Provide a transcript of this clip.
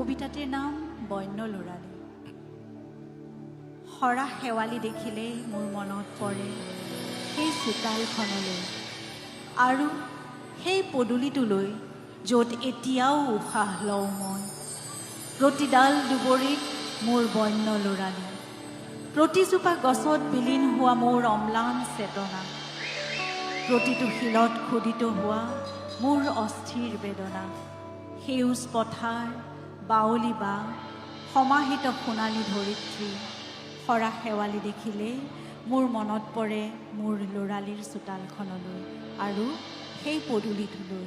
কবিতাটিৰ নাম বন্য লৰালি। হৰা শেৱালি দেখিলে মোৰ মনত পৰে সেই চোতালখনলৈ আৰু সেই পদূলিটোলৈ য'ত এতিয়াও উশাহ লওঁ মই। প্ৰতিডাল দুবৰিত মোৰ বন্য লৰালি, প্ৰতিজোপা গছত বিলীন হোৱা মোৰ অম্লান চেতনা, প্ৰতিটো শিলত খোদিত হোৱা মোৰ অস্থিৰ বেদনা। সেউজ পথাৰ, বাউলী বা সমাহিত সোণালী ধৰিত্ৰী, হৰা শেৱালি দেখিলে মোৰ মনত পৰে মোৰ লৰালিৰ চোতালখনলৈ আৰু সেই পদূলিটোলৈ।